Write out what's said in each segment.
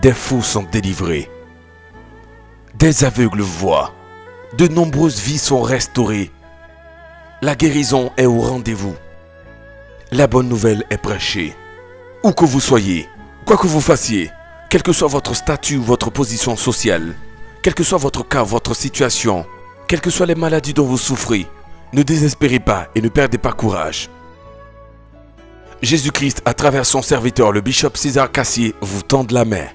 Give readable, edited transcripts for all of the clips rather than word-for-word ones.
des fous sont délivrés. Des aveugles voient. De nombreuses vies sont restaurées. La guérison est au rendez-vous. La bonne nouvelle est prêchée. Où que vous soyez, quoi que vous fassiez, quel que soit votre statut ou votre position sociale, quel que soit votre cas, votre situation, quelles que soient les maladies dont vous souffrez, ne désespérez pas et ne perdez pas courage. Jésus-Christ, à travers son serviteur, le bishop César Cassier, vous tend la main.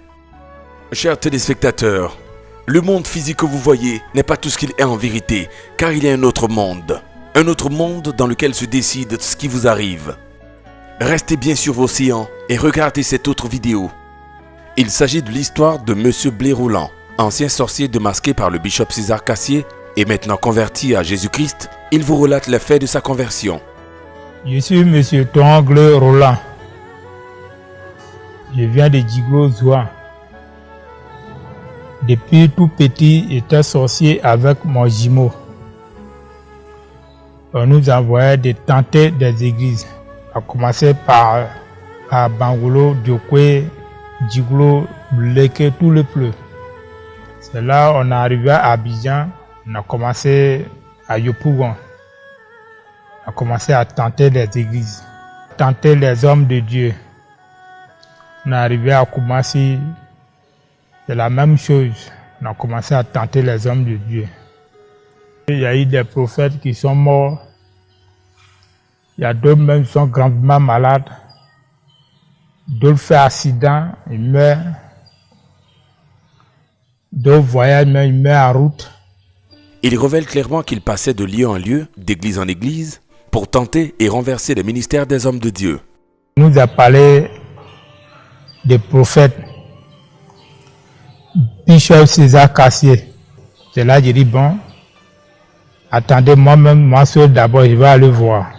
Chers téléspectateurs, le monde physique que vous voyez n'est pas tout ce qu'il est en vérité, car il y a un autre monde dans lequel se décide ce qui vous arrive. Restez bien sur vos séants et regardez cette autre vidéo. Il s'agit de l'histoire de Monsieur Blé Roulant, ancien sorcier démasqué par le bishop César Cassier et maintenant converti à Jésus-Christ. Il vous relate les faits de sa conversion. Je suis Monsieur Tongle Roland. Je viens de Djiglo-Zoua. Depuis tout petit, j'étais sorcier avec mon jumeau. On nous envoyait de tenter des églises. On a commencé par Bangolo, Diokwe, Djiglo, Bleke, tout le pleu. C'est là on est arrivé à Abidjan. On a commencé à Yopougon. On a commencé à tenter les églises, tenter les hommes de Dieu. On est arrivé à Koumassi, c'est la même chose. On a commencé à tenter les hommes de Dieu. Il y a eu des prophètes qui sont morts. Il y a d'autres même qui sont grandement malades. D'autres font accident, ils meurent. D'autres voyagent, mais ils meurent en route. Il révèle clairement qu'il passait de lieu en lieu, d'église en église, pour tenter et renverser les ministères des hommes de Dieu. Il nous a parlé des prophètes. Bishop César Cassier. C'est là que j'ai dit, bon, attendez, moi seul d'abord, je vais aller voir.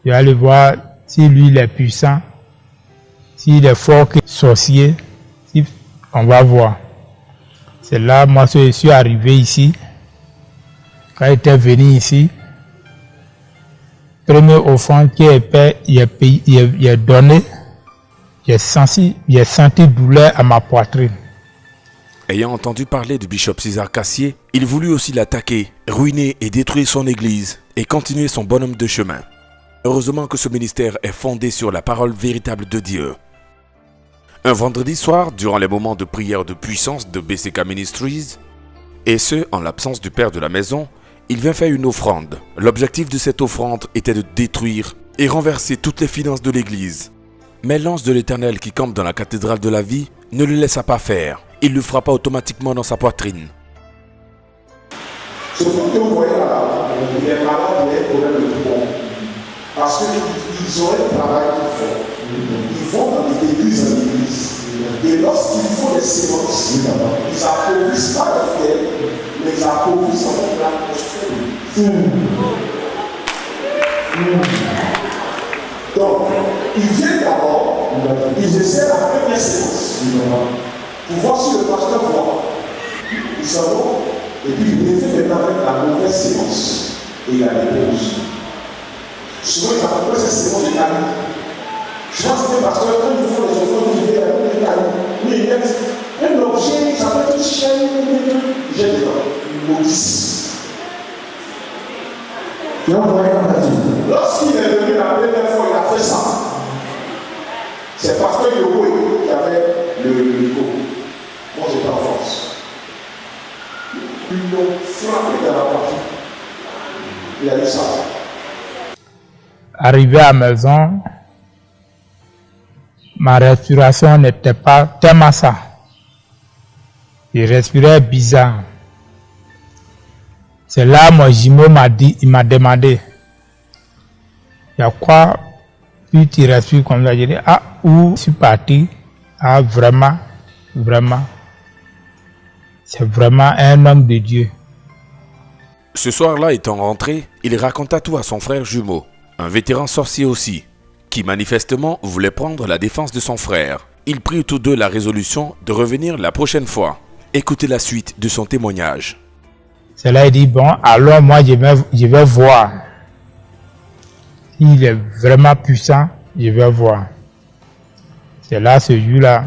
Je vais aller voir si lui il est puissant, s'il est fort que sorcier, si on va voir. C'est là, moi je suis arrivé ici. Quand j'étais venu ici, première offrande qui est donnée, j'ai senti douleur à ma poitrine. Ayant entendu parler du bishop César Cassier, il voulut aussi l'attaquer, ruiner et détruire son église et continuer son bonhomme de chemin. Heureusement que ce ministère est fondé sur la parole véritable de Dieu. Un vendredi soir, durant les moments de prière de puissance de BCK Ministries, et ce, en l'absence du père de la maison, il vient faire une offrande. L'objectif de cette offrande était de détruire et renverser toutes les finances de l'église. Mais l'ange de l'Éternel qui campe dans la cathédrale de la vie ne le laissa pas faire. Il le frappa automatiquement dans sa poitrine. Ce que vous voyez là, les malades ont des problèmes de poumon. Parce qu'ils ont un travail qu'ils font. Ils vont dans les églises en église. Et lorsqu'ils font les séances, ils n'approuvissent pas le fait, mais ils approuvissent en la posture. Donc, ils viennent d'abord, ils essaient la première séance. Pour voir si le pasteur voit. Ils s'en vont, et puis il fait maintenant avec la mauvaise séance. Et il y a des pauses. Souvent, ils appellent cette séance de canon. Je pense que le pasteur, quand ils font les enfants, ils viennent avec le canon. Mais il y a un objet, ça peut être une chaîne, j'ai des une notice. Lorsqu'il est venu la première fois, il a fait ça. C'est parce que Yoko qui avait le micro. Moi, j'étais en France. Ils l'ont frappé dans la partie. Il a dit ça. Arrivé à la maison, ma respiration n'était pas tellement ça. Je respirais bizarre. C'est là mon jumeau m'a dit, il m'a demandé, il y a quoi, puis tu respires comme ça. J'ai dit, ah, où je suis parti, ah, vraiment, c'est vraiment un homme de Dieu. Ce soir-là, étant rentré, il raconta tout à son frère jumeau, un vétéran sorcier aussi, qui manifestement voulait prendre la défense de son frère. Ils prirent tous deux la résolution de revenir la prochaine fois. Écoutez la suite de son témoignage. C'est là il dit, bon, alors moi je vais voir. S'il est vraiment puissant, je vais voir. C'est là, ce jour-là,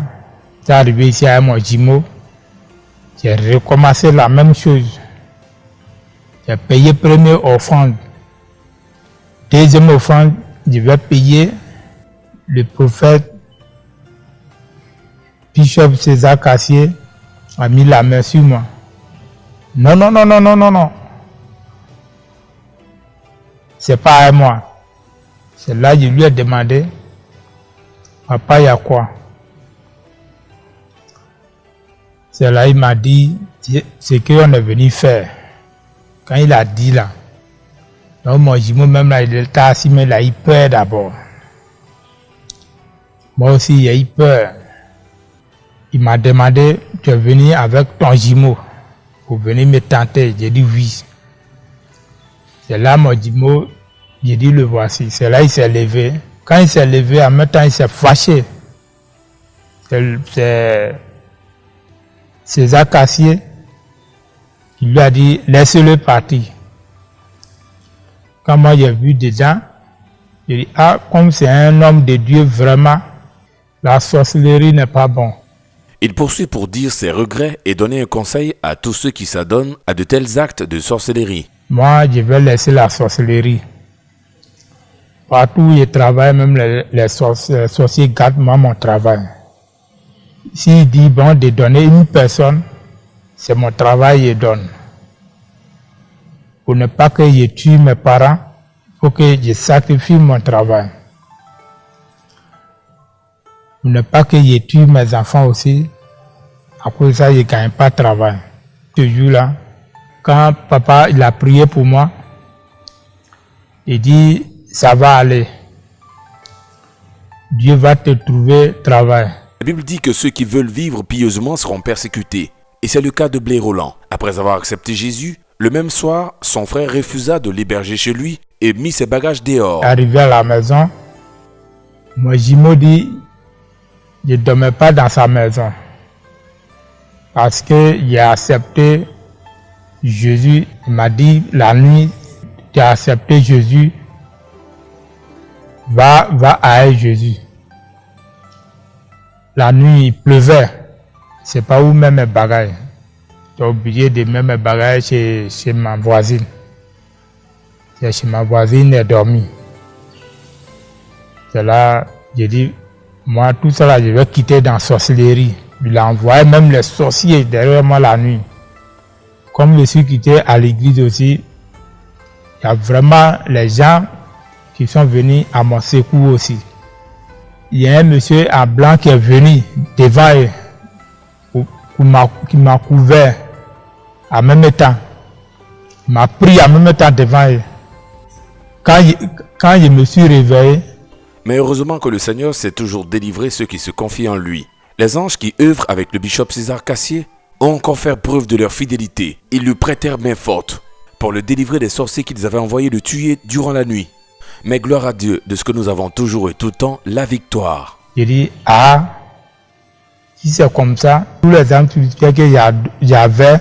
C'est arrivé ici à mon jumeau. J'ai recommencé la même chose. J'ai payé première offrande. Deuxième offrande, je vais payer le prophète Bishop César Cassier a mis la main sur moi. Non, non, non, non, non, non, non. C'est pas à moi. C'est là que je lui ai demandé, papa, il y a quoi? C'est là il m'a dit, ce qu'on est venu faire. Quand il a dit là, donc mon jumeau même là, il était assis, mais il a eu peur d'abord. Moi aussi, j'ai eu peur. Il m'a demandé, tu es venu avec ton jumeau pour venir me tenter. J'ai dit oui. C'est là mon jumeau, j'ai dit le voici. C'est là il s'est levé. Quand il s'est levé, en même temps il s'est fâché. C'est César Cassier qui lui a dit laissez-le partir. Quand moi j'ai vu dedans, j'ai dit ah, comme c'est un homme de Dieu vraiment, la sorcellerie n'est pas bon. Il poursuit pour dire ses regrets et donner un conseil à tous ceux qui s'adonnent à de tels actes de sorcellerie. Moi, je vais laisser la sorcellerie. Partout où je travaille, même les sorciers gardent moi mon travail. S'il dit bon de donner une personne, c'est mon travail, je donne. Pour ne pas que je tue mes parents, il faut que je sacrifie mon travail. Pour ne pas que je tue mes enfants aussi, à cause de ça, je ne gagne pas de travail. Ce jour-là, quand papa il a prié pour moi, il dit, ça va aller. Dieu va te trouver travail. La Bible dit que ceux qui veulent vivre pieusement seront persécutés. Et c'est le cas de Blaise Roland. Après avoir accepté Jésus, le même soir, son frère refusa de l'héberger chez lui et mit ses bagages dehors. Arrivé à la maison, mon jumeau dit, je ne dormais pas dans sa maison. Parce que j'ai accepté Jésus. Il m'a dit, la nuit, tu as accepté Jésus. Va à Jésus. La nuit, il pleuvait. C'est pas où mettre mes bagages. J'ai oublié de mettre mes bagages chez ma voisine. C'est chez ma voisine, elle est dormie. C'est là, j'ai dit, moi, tout ça là, je vais quitter dans la sorcellerie. Il a envoyé même les sorciers derrière moi la nuit. Comme je suis quitté à l'église aussi, il y a vraiment les gens qui sont venus à mon secours aussi. Il y a un monsieur en blanc qui est venu devant eux, qui m'a couvert en même temps. Il m'a pris en même temps devant eux. Quand je me suis réveillé, mais heureusement que le Seigneur sait toujours délivrer ceux qui se confient en lui. Les anges qui œuvrent avec le bishop César Cassier ont encore fait preuve de leur fidélité. Ils lui prêtèrent main forte pour le délivrer des sorciers qu'ils avaient envoyé le tuer durant la nuit. Mais gloire à Dieu de ce que nous avons toujours et tout le temps, la victoire. J'ai dit, ah, si c'est comme ça, tous les âmes spirituelles que j'avais,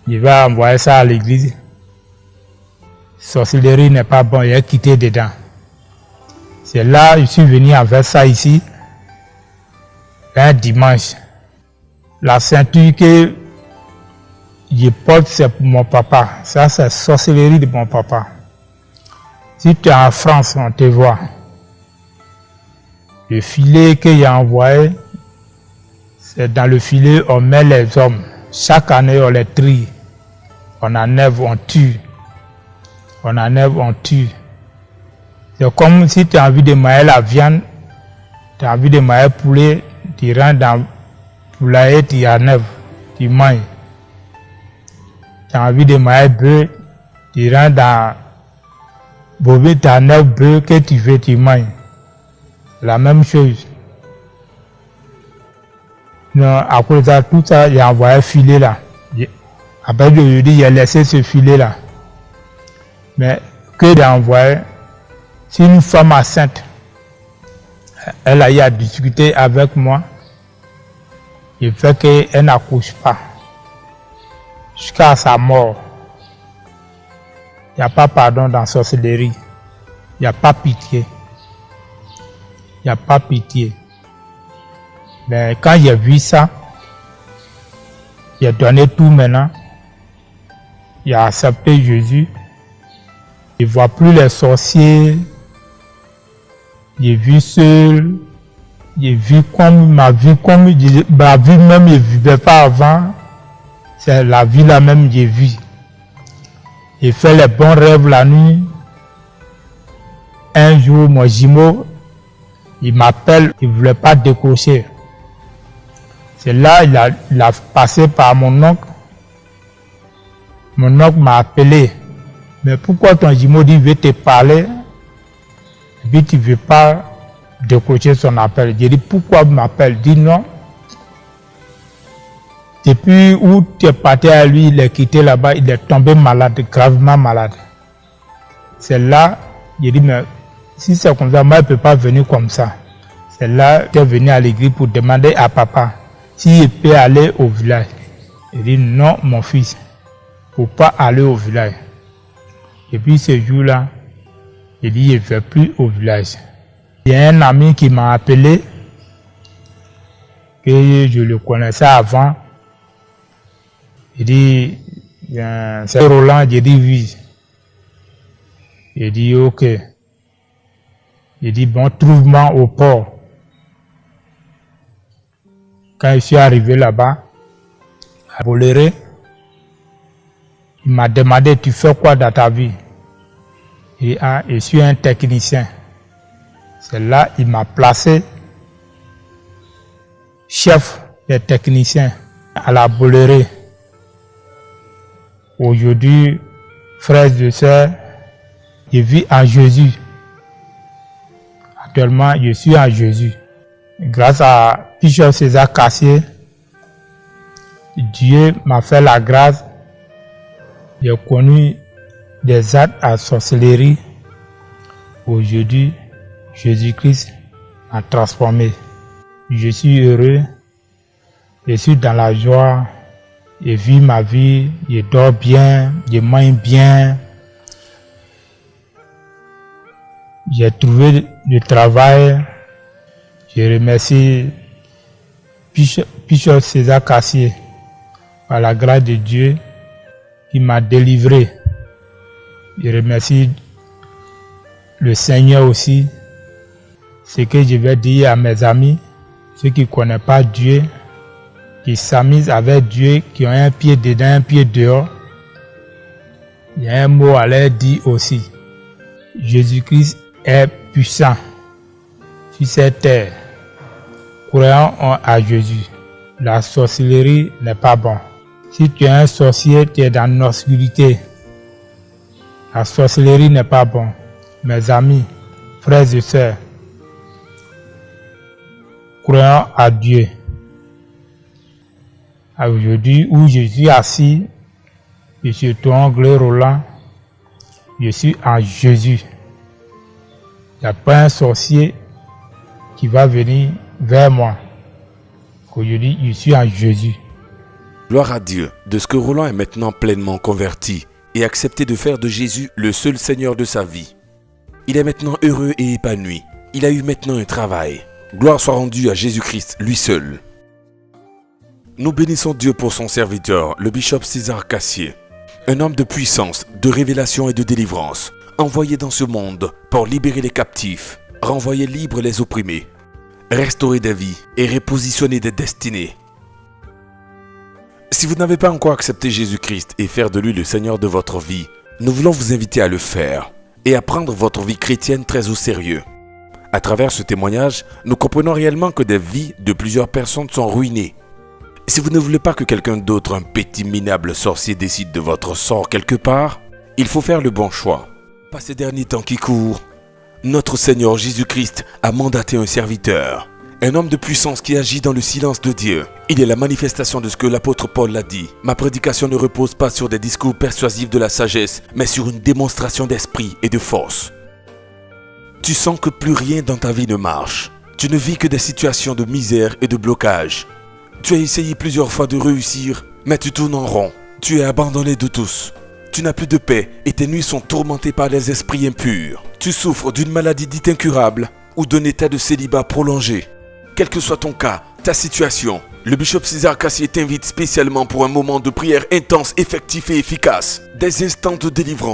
je vais envoyer ça à l'église. Sorcellerie n'est pas bon, il a quitté dedans. C'est là, je suis venu avec ça ici, un dimanche. La ceinture que je porte, c'est pour mon papa. Ça, c'est sorcellerie de mon papa. Si tu es en France, on te voit. Le filet que j'ai envoyé, c'est dans le filet, on met les hommes. Chaque année, on les trie. On enlève, on tue. On enlève, on tue. C'est comme si tu as envie de manger la viande, tu as envie de manger poulet, tu rentres dans le poulailler, tu enlèves, tu manges. Tu as envie de manger bœuf, tu rentres dans bovin, tu enlèves bœuf, que tu veux, tu manges. La même chose. Non, à cause de ça, tout ça, j'ai envoyé un filet là. Après, je lui ai dit, j'ai laissé ce filet là. Mais que j'ai envoyé, si une femme enceinte, elle a eu à discuter avec moi, il fait qu'elle n'accouche pas jusqu'à sa mort. Il n'y a pas pardon dans la sorcellerie. Il n'y a pas pitié. Il n'y a pas pitié. Mais quand j'ai vu ça, j'ai donné tout maintenant. J'ai accepté Jésus. Je ne vois plus les sorciers. J'ai vu seul. J'ai vu comme ma vie même, je ne vivais pas avant. C'est la vie là même que j'ai vue. J'ai fait les bons rêves la nuit. Un jour, mon jumeau, il m'appelle, il ne voulait pas décrocher. C'est là, il a passé par mon oncle. Mon oncle m'a appelé. Mais pourquoi ton jumeau dit, veut te parler, et puis tu ne veux pas décrocher son appel? J'ai dit, pourquoi il m'appelle? Il dit non. Depuis où tu es parti à lui, il est quitté là-bas, il est tombé malade, gravement malade. C'est là, j'ai dit, mais si c'est comme ça, moi, il ne peut pas venir comme ça. C'est là qu'il est venu à l'église pour demander à papa s'il peut aller au village. Il dit, non, mon fils, il ne faut pas aller au village. Et puis ce jour-là, il dit, je ne vais plus au village. Il y a un ami qui m'a appelé, que je le connaissais avant. Il dit, c'est Roland. J'ai dit oui. Il dit, ok. Il dit, bon, trouve-moi au port. Quand je suis arrivé là-bas, à Bolloré, il m'a demandé, tu fais quoi dans ta vie? Et je suis un technicien. C'est là il m'a placé chef des techniciens à la Bolloré. Aujourd'hui, frères et sœurs, je vis en Jésus. Actuellement, je suis en Jésus. Grâce à Bishop César Cassier, Dieu m'a fait la grâce. J'ai connu des actes à sorcellerie. Aujourd'hui, Jésus-Christ m'a transformé. Je suis heureux. Je suis dans la joie. Je vis ma vie. Je dors bien. Je mange bien. J'ai trouvé du travail. Je remercie Bishop César Cassier par la grâce de Dieu qui m'a délivré. Je remercie le Seigneur aussi. Ce que je vais dire à mes amis, ceux qui ne connaissent pas Dieu, qui s'amusent avec Dieu, qui ont un pied dedans, un pied dehors. Il y a un mot à leur dire aussi. Jésus-Christ est puissant sur cette terre. Croyons à Jésus. La sorcellerie n'est pas bon. Si tu es un sorcier, tu es dans l'obscurité. La sorcellerie n'est pas bon. Mes amis, frères et sœurs, croyons à Dieu. Aujourd'hui, où je suis assis, je suis ton oncle Roland, je suis en Jésus. Il n'y a pas un sorcier qui va venir vers moi. Aujourd'hui, je suis en Jésus. Gloire à Dieu de ce que Roland est maintenant pleinement converti et accepté de faire de Jésus le seul Seigneur de sa vie. Il est maintenant heureux et épanoui. Il a eu maintenant un travail. Gloire soit rendue à Jésus-Christ, lui seul. Nous bénissons Dieu pour son serviteur, le bishop César Cassier. Un homme de puissance, de révélation et de délivrance, envoyé dans ce monde pour libérer les captifs, renvoyer libres les opprimés, restaurer des vies et repositionner des destinées. Si vous n'avez pas encore accepté Jésus-Christ et faire de lui le Seigneur de votre vie, nous voulons vous inviter à le faire et à prendre votre vie chrétienne très au sérieux. À travers ce témoignage, nous comprenons réellement que des vies de plusieurs personnes sont ruinées. Si vous ne voulez pas que quelqu'un d'autre, un petit minable sorcier, décide de votre sort quelque part, il faut faire le bon choix. Pas ces derniers temps qui courent, notre Seigneur Jésus-Christ a mandaté un serviteur, un homme de puissance qui agit dans le silence de Dieu. Il est la manifestation de ce que l'apôtre Paul l'a dit. Ma prédication ne repose pas sur des discours persuasifs de la sagesse, mais sur une démonstration d'esprit et de force. Tu sens que plus rien dans ta vie ne marche. Tu ne vis que des situations de misère et de blocage. Tu as essayé plusieurs fois de réussir, mais tu tournes en rond. Tu es abandonné de tous. Tu n'as plus de paix et tes nuits sont tourmentées par les esprits impurs. Tu souffres d'une maladie dite incurable ou d'un état de célibat prolongé. Quel que soit ton cas, ta situation, le bishop César Cassier t'invite spécialement pour un moment de prière intense, effectif et efficace. Des instants de délivrance,